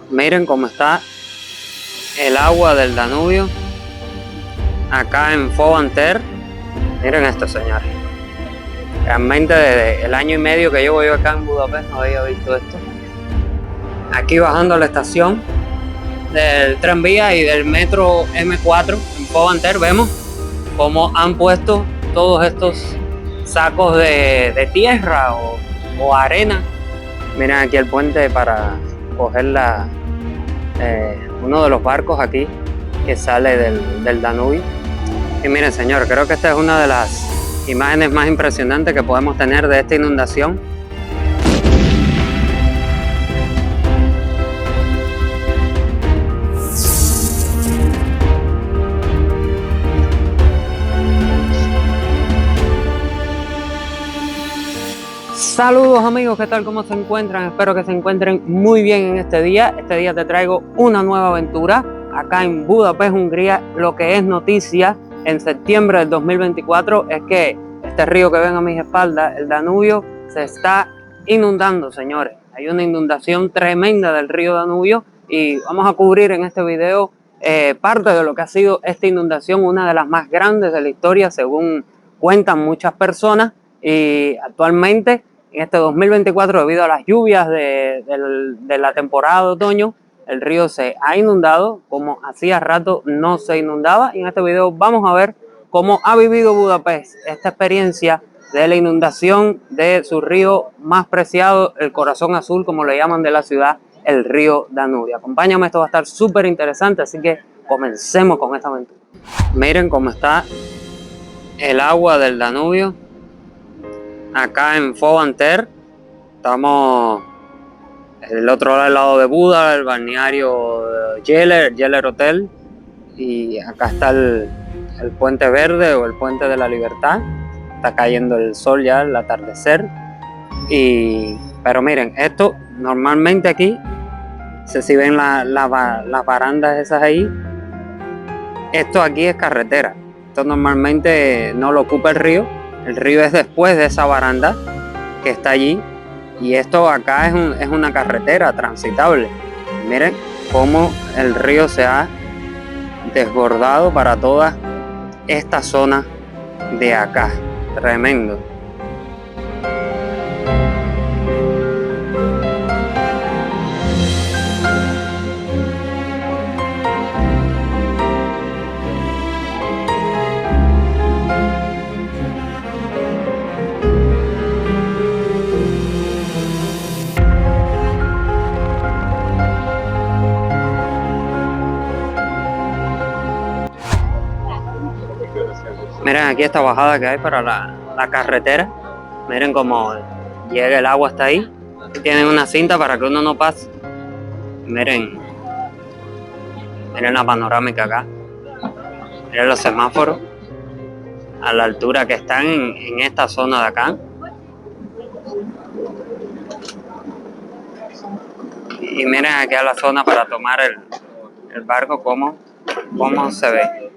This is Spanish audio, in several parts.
Miren cómo está el agua del Danubio acá en Fobanter. Miren esto, señores. Realmente desde el año y medio que llevo yo acá en Budapest no había visto esto. Aquí bajando a la estación del tranvía y del metro M4 en Fobanter vemos cómo han puesto todos estos sacos de tierra o arena. Miren aquí el puente para coger uno de los barcos aquí que sale del Danubio. Y miren, señor, creo que esta es una de las imágenes más impresionantes que podemos tener de esta inundación. Saludos amigos, ¿qué tal? ¿Cómo se encuentran? Espero que se encuentren muy bien en este día. Este día te traigo una nueva aventura acá en Budapest, Hungría. Lo que es noticia en septiembre del 2024 es que este río que ven a mis espaldas, el Danubio, se está inundando, señores. Hay una inundación tremenda del río Danubio y vamos a cubrir en este video parte de lo que ha sido esta inundación, una de las más grandes de la historia según cuentan muchas personas. Y actualmente en este 2024, debido a las lluvias de la temporada de otoño, el río se ha inundado como hacía rato no se inundaba. Y en este video vamos a ver cómo ha vivido Budapest esta experiencia de la inundación de su río más preciado, el corazón azul, como le llaman de la ciudad, el río Danubio. Acompáñame, esto va a estar súper interesante, así que comencemos con esta aventura. Miren cómo está el agua del Danubio acá en Fobanter. Estamos el otro lado de Buda, el balneario Yeller Hotel, y acá está el puente verde o el puente de la libertad. Está cayendo el sol ya, el atardecer. Pero miren, esto normalmente aquí, si ven las barandas esas ahí, esto aquí es carretera. Esto normalmente no lo ocupa el río. El río es después de esa baranda que está allí, y esto acá es una carretera transitable. Miren cómo el río se ha desbordado para toda esta zona de acá. Tremendo. Miren aquí esta bajada que hay para la carretera. Miren cómo llega el agua hasta ahí. Tienen una cinta para que uno no pase. Miren la panorámica acá. Miren los semáforos a la altura que están en esta zona de acá. Y miren aquí a la zona para tomar el barco, cómo se ve.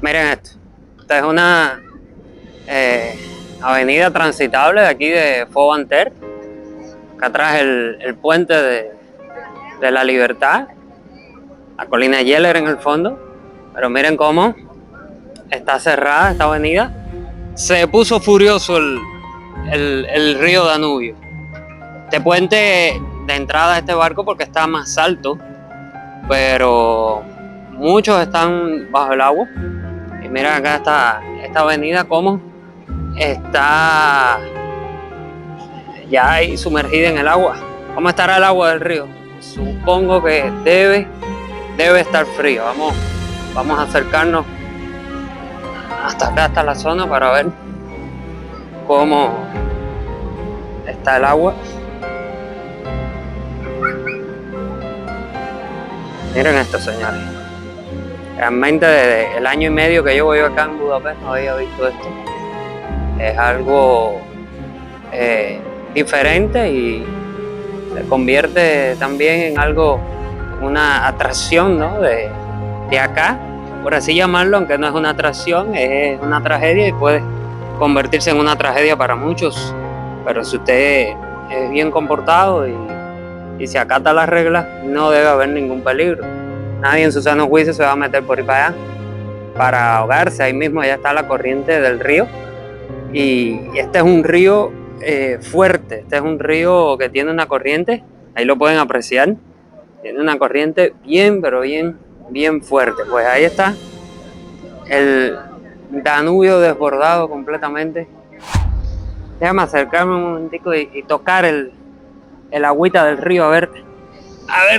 Miren esto. Esta es una avenida transitable de aquí de Fobanter. Acá atrás el puente de la libertad, la colina Yeller en el fondo. Pero miren cómo está cerrada esta avenida. Se puso furioso el río Danubio. Este puente de entrada a este barco porque está más alto, pero muchos están bajo el agua. Y miren acá esta avenida como está ya ahí sumergida en el agua. ¿Cómo estará el agua del río? Supongo que debe estar frío. Vamos a acercarnos hasta acá, hasta la zona, para ver cómo está el agua. Miren esto, señores. Realmente desde el año y medio que llevo yo acá en Budapest no había visto esto. Es algo diferente y se convierte también en algo, una atracción, ¿no? de acá, por así llamarlo, aunque no es una atracción, es una tragedia y puede convertirse en una tragedia para muchos. Pero si usted es bien comportado y y si acata las reglas, no debe haber ningún peligro. Nadie en su sano juicio se va a meter por ahí para allá para ahogarse. Ahí mismo ya está la corriente del río, y este es un río fuerte, este es un río que tiene una corriente, ahí lo pueden apreciar, tiene una corriente bien, pero bien fuerte. Pues ahí está el Danubio desbordado completamente. Déjame acercarme un momentico y tocar el agüita del río, a ver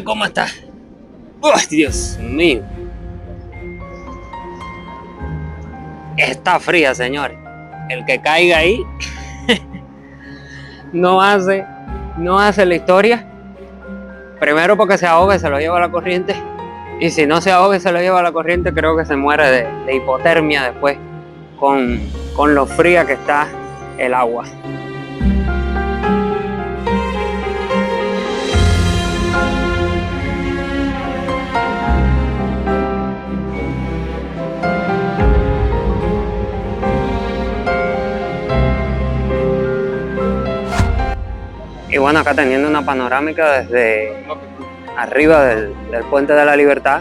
cómo está. ¡Oh, Dios mío! Está fría, señores. El que caiga ahí no hace la historia. Primero porque se ahoga y se lo lleva la corriente. Y si no se ahoga y se lo lleva la corriente, creo que se muere de hipotermia después con lo fría que está el agua. Y bueno, acá teniendo una panorámica desde arriba del Puente de la Libertad,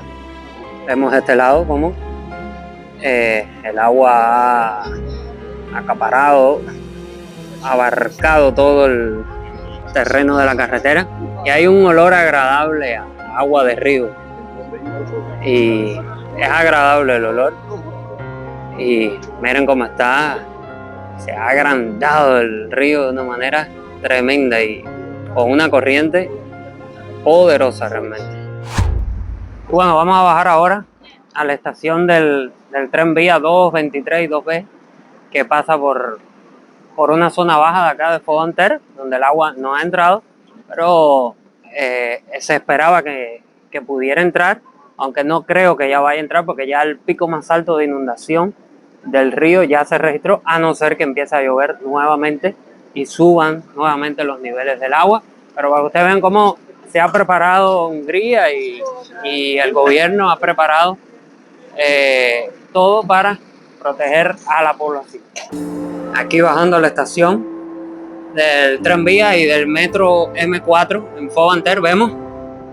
vemos de este lado cómo el agua ha acaparado, abarcado todo el terreno de la carretera, y hay un olor agradable a agua de río, y es agradable el olor. Y miren cómo está, se ha agrandado el río de una manera tremenda y con una corriente poderosa realmente. Bueno, vamos a bajar ahora a la estación del tren vía 223 y 2B, que pasa por una zona baja de acá de Foganter, donde el agua no ha entrado, pero se esperaba que pudiera entrar, aunque no creo que ya vaya a entrar, porque ya el pico más alto de inundación del río ya se registró, a no ser que empiece a llover nuevamente y suban nuevamente los niveles del agua. Pero para que ustedes vean cómo se ha preparado Hungría y el gobierno ha preparado todo para proteger a la población. Aquí bajando a la estación del tranvía y del metro M4 en Foganter, vemos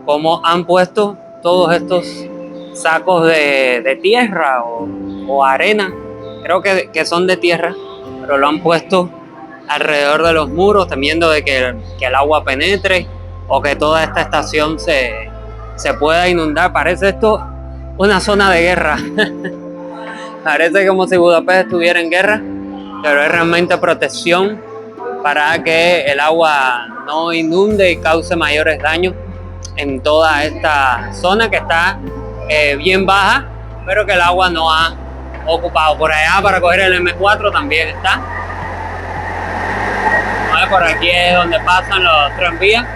cómo han puesto todos estos sacos de tierra o arena, creo que son de tierra, pero lo han puesto alrededor de los muros, temiendo de que el agua penetre o que toda esta estación se pueda inundar. Parece esto una zona de guerra. Parece como si Budapest estuviera en guerra, pero es realmente protección para que el agua no inunde y cause mayores daños en toda esta zona que está bien baja, pero que el agua no ha ocupado. Por allá para coger el M4 también está. Por aquí es donde pasan los tranvías,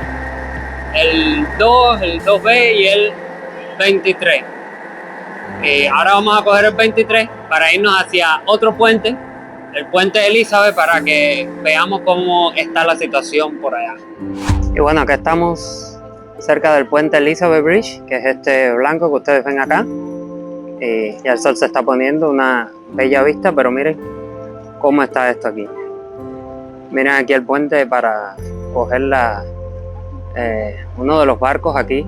el 2, el 2B y el 23. Y ahora vamos a coger el 23 para irnos hacia otro puente, el puente Elizabeth, para que veamos cómo está la situación por allá. Y bueno, acá estamos cerca del puente Elizabeth Bridge, que es este blanco que ustedes ven acá. Y ya el sol se está poniendo, una bella vista, pero miren cómo está esto aquí. Miren aquí el puente para coger uno de los barcos aquí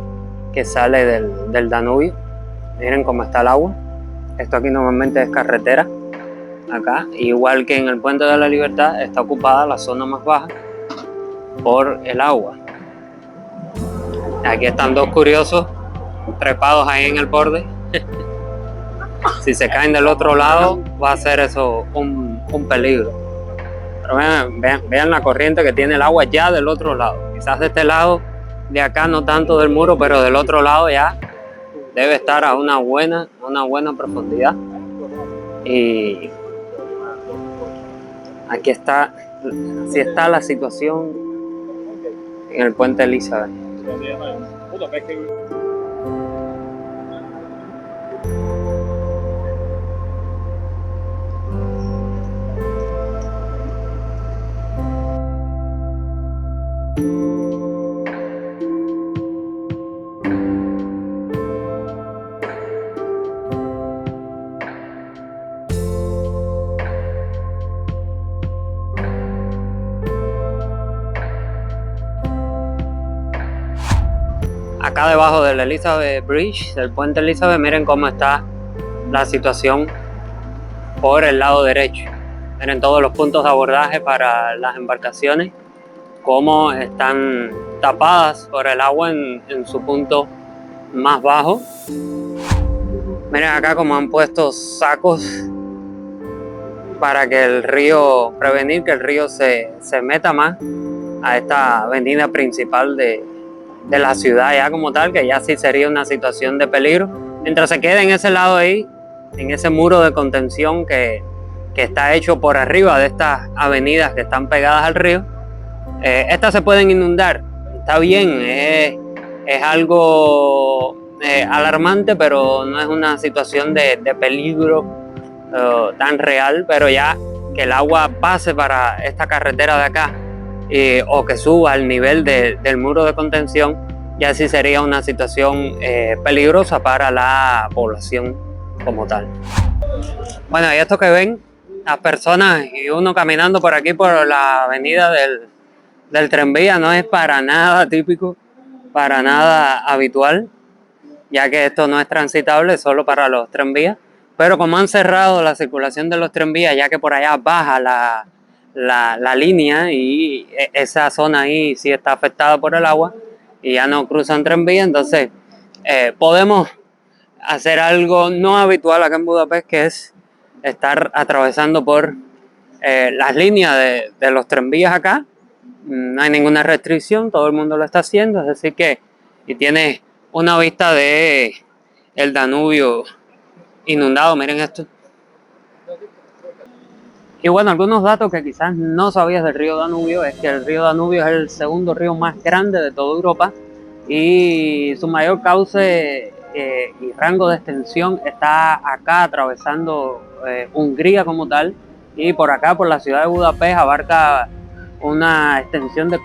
que sale del Danubio. Miren cómo está el agua. Esto aquí normalmente es carretera. Acá, igual que en el Puente de la Libertad, está ocupada la zona más baja por el agua. Aquí están dos curiosos trepados ahí en el borde. Si se caen del otro lado, va a ser eso un peligro. Pero vean la corriente que tiene el agua ya del otro lado. Quizás de este lado, de acá no tanto del muro, pero del otro lado ya debe estar a una buena profundidad. Y aquí está, así está la situación en el puente Elizabeth. acá debajo del Elizabeth Bridge, del puente Elizabeth, miren cómo está la situación por el lado derecho. Miren todos los puntos de abordaje para las embarcaciones, cómo están tapadas por el agua en su punto más bajo. Miren acá cómo han puesto sacos para que el río, prevenir que el río se meta más a esta avenida principal de la ciudad ya como tal, que ya sí sería una situación de peligro. Mientras se quede en ese lado ahí, en ese muro de contención que está hecho por arriba de estas avenidas que están pegadas al río, estas se pueden inundar. Está bien, es algo alarmante, pero no es una situación de peligro tan real, pero ya que el agua pase para esta carretera de acá o que suba al nivel del muro de contención, ya sí sería una situación peligrosa para la población como tal. Bueno, y esto que ven, las personas y uno caminando por aquí por la avenida del tranvía, no es para nada típico, para nada habitual, ya que esto no es transitable solo para los tranvías. Pero como han cerrado la circulación de los tranvías, ya que por allá baja la línea y esa zona ahí sí está afectada por el agua y ya no cruzan tranvías, entonces podemos hacer algo no habitual acá en Budapest, que es estar atravesando por las líneas de los tranvías acá. No hay ninguna restricción, todo el mundo lo está haciendo, es decir que y tiene una vista de el Danubio inundado. Miren esto. Y bueno, algunos datos que quizás no sabías del río Danubio es que el río Danubio es el segundo río más grande de toda Europa y su mayor cauce y rango de extensión está acá atravesando Hungría como tal, y por acá por la ciudad de Budapest abarca una extensión de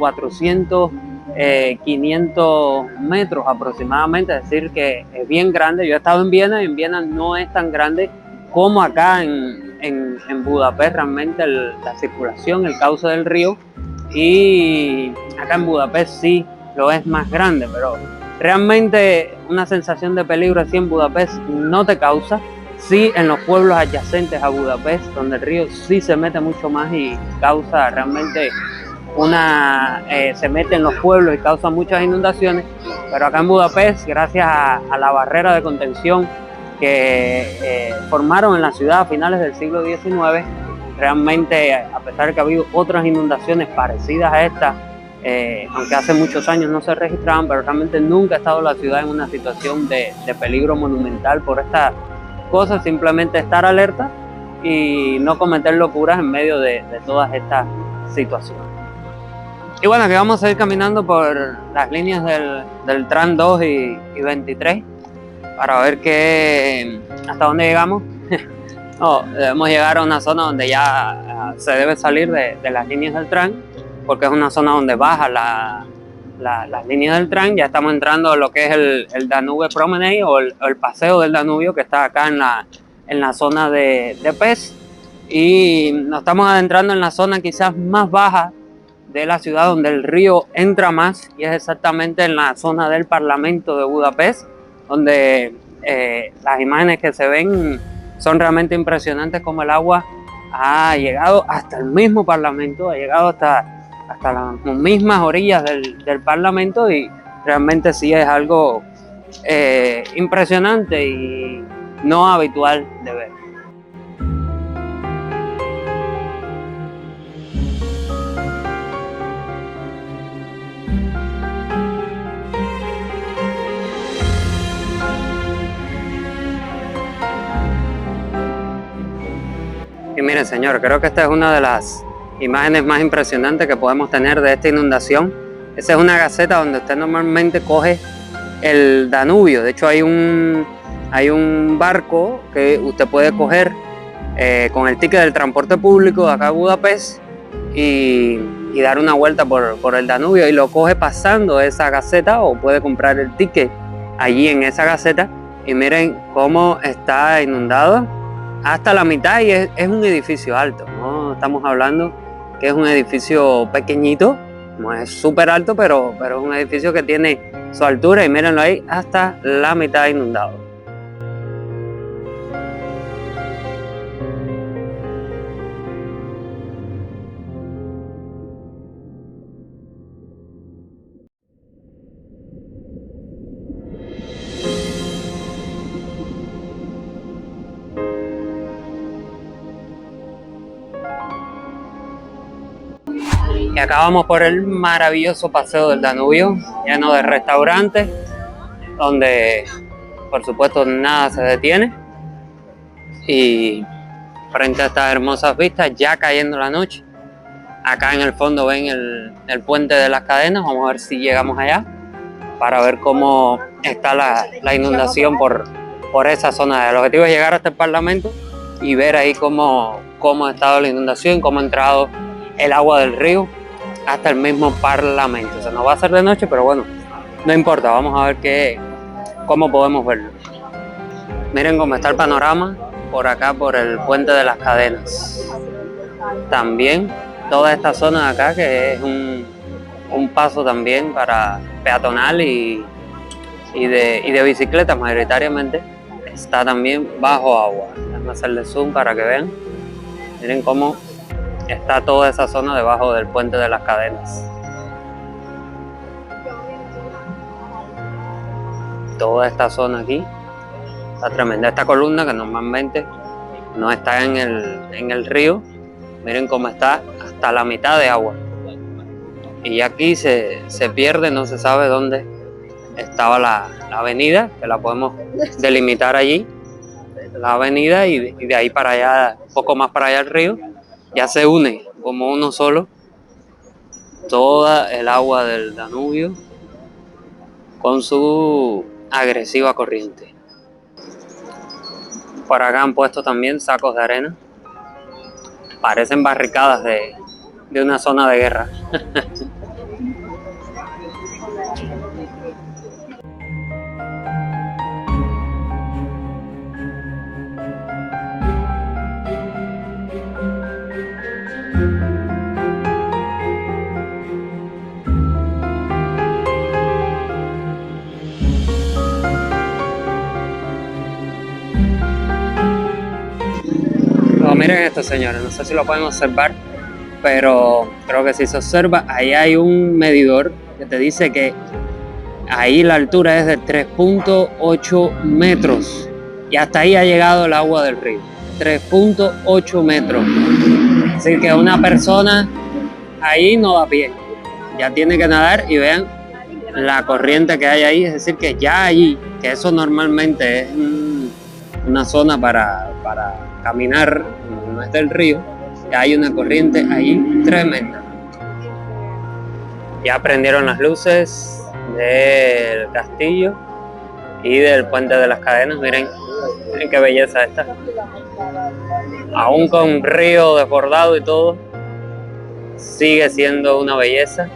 500 metros aproximadamente, es decir que es bien grande. Yo he estado en Viena y en Viena no es tan grande como acá en Budapest. Realmente la circulación, el cauce del río, y acá en Budapest sí lo es más grande, pero realmente una sensación de peligro así en Budapest no te causa. Sí, en los pueblos adyacentes a Budapest, donde el río sí se mete mucho más y causa realmente se mete en los pueblos y causa muchas inundaciones, pero acá en Budapest, gracias a la barrera de contención que formaron en la ciudad a finales del siglo XIX, realmente, a pesar de que ha habido otras inundaciones parecidas a esta, aunque hace muchos años no se registraban, pero realmente nunca ha estado la ciudad en una situación de peligro monumental por esta cosa. Simplemente estar alerta y no cometer locuras en medio de todas estas situaciones. Y bueno, que vamos a ir caminando por las líneas del tram 2 y 23 para ver hasta dónde llegamos. No, debemos llegar a una zona donde ya se debe salir de las líneas del tram, porque es una zona donde baja las líneas del tram. Ya estamos entrando a lo que es el Danube Promenade o el paseo del Danubio, que está acá en la zona de Pest, y nos estamos adentrando en la zona quizás más baja de la ciudad, donde el río entra más, y es exactamente en la zona del Parlamento de Budapest, donde las imágenes que se ven son realmente impresionantes, como el agua ha llegado hasta el mismo Parlamento, ha llegado hasta las mismas orillas del Parlamento, y realmente sí es algo impresionante y no habitual de ver. Y miren, señor, creo que esta es una de las imágenes más impresionantes que podemos tener de esta inundación. Esa es una gaceta donde usted normalmente coge el Danubio. De hecho, hay un barco que usted puede coger con el ticket del transporte público de acá a Budapest y dar una vuelta por el Danubio, y lo coge pasando esa gaceta, o puede comprar el ticket allí en esa gaceta. Y miren cómo está inundado hasta la mitad, y es un edificio alto, no estamos hablando que es un edificio pequeñito, no es súper alto, pero es un edificio que tiene su altura y mírenlo ahí, hasta la mitad inundado. Y acabamos por el maravilloso paseo del Danubio, lleno de restaurantes, donde por supuesto nada se detiene. Y frente a estas hermosas vistas, ya cayendo la noche, acá en el fondo ven el puente de las cadenas. Vamos a ver si llegamos allá para ver cómo está la inundación por esa zona. El objetivo es llegar hasta el Parlamento y ver ahí cómo ha estado la inundación, cómo ha entrado el agua del río hasta el mismo Parlamento. O sea, no va a ser de noche, pero bueno, no importa, vamos a ver cómo podemos verlo. Miren cómo está el panorama por acá, por el puente de las cadenas. También toda esta zona de acá, que es un paso también para peatonal y de bicicletas mayoritariamente, está también bajo agua. Vamos a hacerle zoom para que vean. Miren cómo está toda esa zona debajo del puente de las cadenas. Toda esta zona aquí está tremenda. Esta columna que normalmente no está en el río, miren cómo está hasta la mitad de agua. Y aquí se pierde, no se sabe dónde estaba la avenida, que la podemos delimitar allí, la avenida, y de ahí para allá, un poco más para allá el río, ya se une como uno solo toda el agua del Danubio con su agresiva corriente. Por acá han puesto también sacos de arena, parecen barricadas de una zona de guerra. Miren esto, señores, no sé si lo pueden observar, pero creo que si se observa, ahí hay un medidor que te dice que ahí la altura es de 3.8 metros y hasta ahí ha llegado el agua del río, 3.8 metros. Así que una persona ahí no da pie, ya tiene que nadar, y vean la corriente que hay ahí, es decir que ya allí, que eso normalmente es una zona para caminar, no es del río, ya hay una corriente ahí tremenda. Ya prendieron las luces del castillo y del puente de las cadenas. Miren qué belleza esta, aún con río desbordado y todo, sigue siendo una belleza.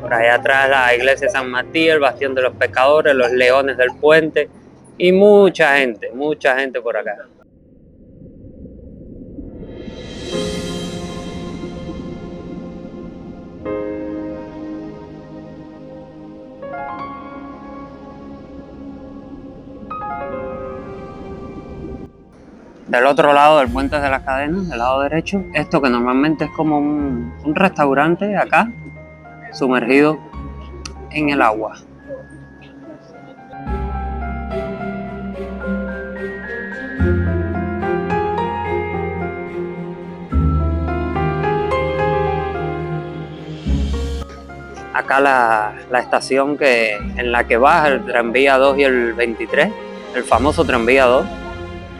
Por allá atrás la iglesia de San Matías, el bastión de los pescadores, los leones del puente y mucha gente por acá. Del otro lado del puente de las cadenas, del lado derecho, esto que normalmente es como un restaurante acá, sumergido en el agua. Acá la estación en la que baja el tranvía 2 y el 23, el famoso tranvía 2,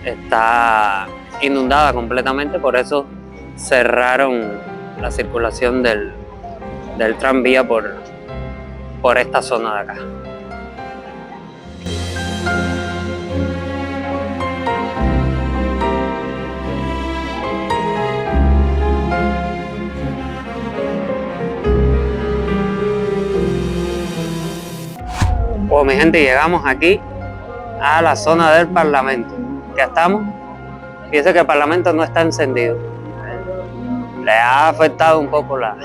está inundada completamente, por eso cerraron la circulación del tranvía por esta zona de acá. Pues mi gente, llegamos aquí a la zona del Parlamento. Ya estamos. Fíjense que el Parlamento no está encendido. Le ha afectado un poco la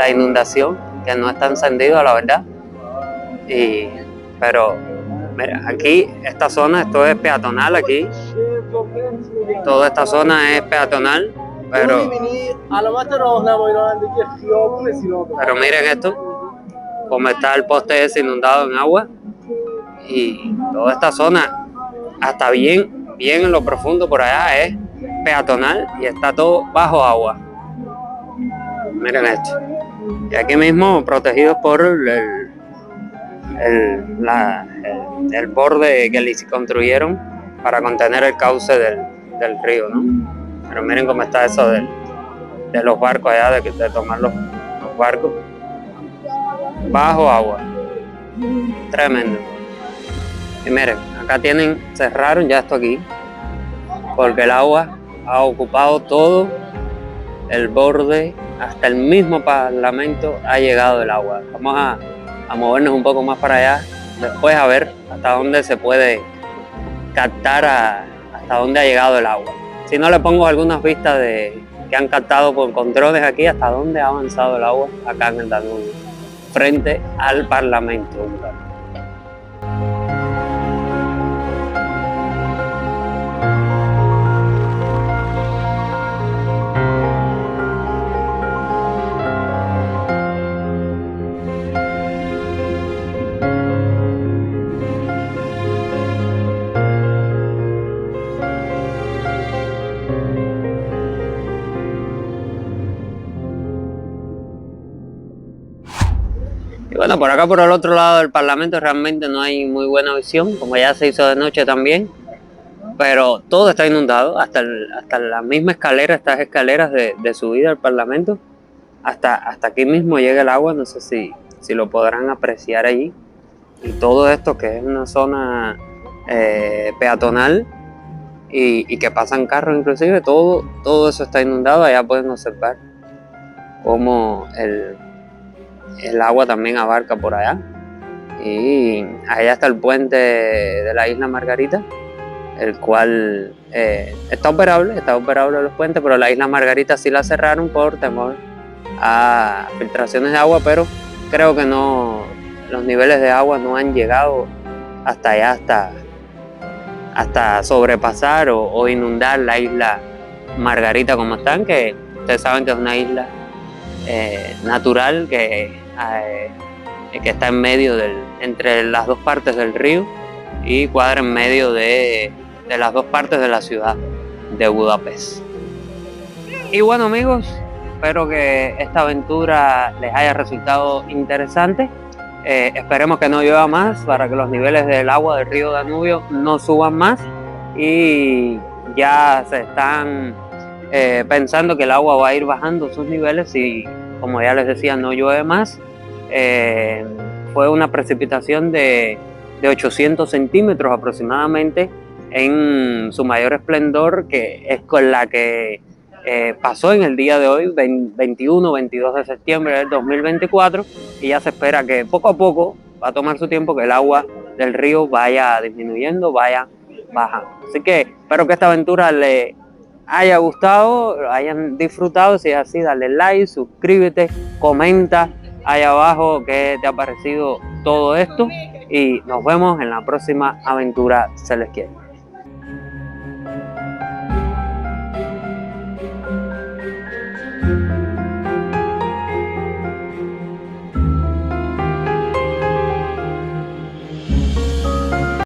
inundación, que no está encendido, la verdad. Pero mira, aquí, esta zona, esto es peatonal aquí. Toda esta zona es peatonal, pero miren esto, como está el poste ese inundado en agua. Y toda esta zona, hasta bien en lo profundo por allá, es peatonal y está todo bajo agua. Miren esto. Y aquí mismo protegidos por el borde que les construyeron para contener el cauce del río, ¿no? Pero miren cómo está eso de los barcos allá, de tomar los barcos bajo agua. Tremendo. Y miren, acá cerraron ya esto aquí, porque el agua ha ocupado todo el borde, hasta el mismo Parlamento ha llegado el agua. Vamos a movernos un poco más para allá, después a ver hasta dónde se puede captar, hasta dónde ha llegado el agua. Si no, le pongo algunas vistas que han captado con drones aquí, hasta dónde ha avanzado el agua acá en el Danubio, frente al Parlamento. Y bueno, por acá por el otro lado del Parlamento realmente no hay muy buena visión, como ya se hizo de noche también, pero todo está inundado, hasta la misma escalera, estas escaleras de subida al Parlamento, hasta aquí mismo llega el agua, no sé si lo podrán apreciar allí. Y todo esto, que es una zona peatonal y que pasan carros inclusive, todo eso está inundado. Allá pueden observar cómo el agua también abarca por allá. Y allá está el puente de la isla Margarita, el cual está operable los puentes, pero la isla Margarita sí la cerraron por temor a filtraciones de agua, pero creo que no, los niveles de agua no han llegado hasta allá, hasta sobrepasar o inundar la isla Margarita como están, que ustedes saben que es una isla natural que está en medio entre las dos partes del río y cuadra en medio de las dos partes de la ciudad de Budapest. Y bueno, amigos, espero que esta aventura les haya resultado interesante. Esperemos que no llueva más para que los niveles del agua del río Danubio no suban más, y ya se están pensando que el agua va a ir bajando sus niveles y, como ya les decía, no llueve más. Fue una precipitación de 800 centímetros aproximadamente en su mayor esplendor, que es con la que pasó en el día de hoy, 21-22 de septiembre del 2024, y ya se espera que poco a poco, va a tomar su tiempo, que el agua del río vaya disminuyendo, vaya bajando. Así que espero que esta aventura les haya gustado, hayan disfrutado. Si es así, dale like, suscríbete, comenta ahí abajo qué te ha parecido todo esto, y nos vemos en la próxima aventura, se les quiere.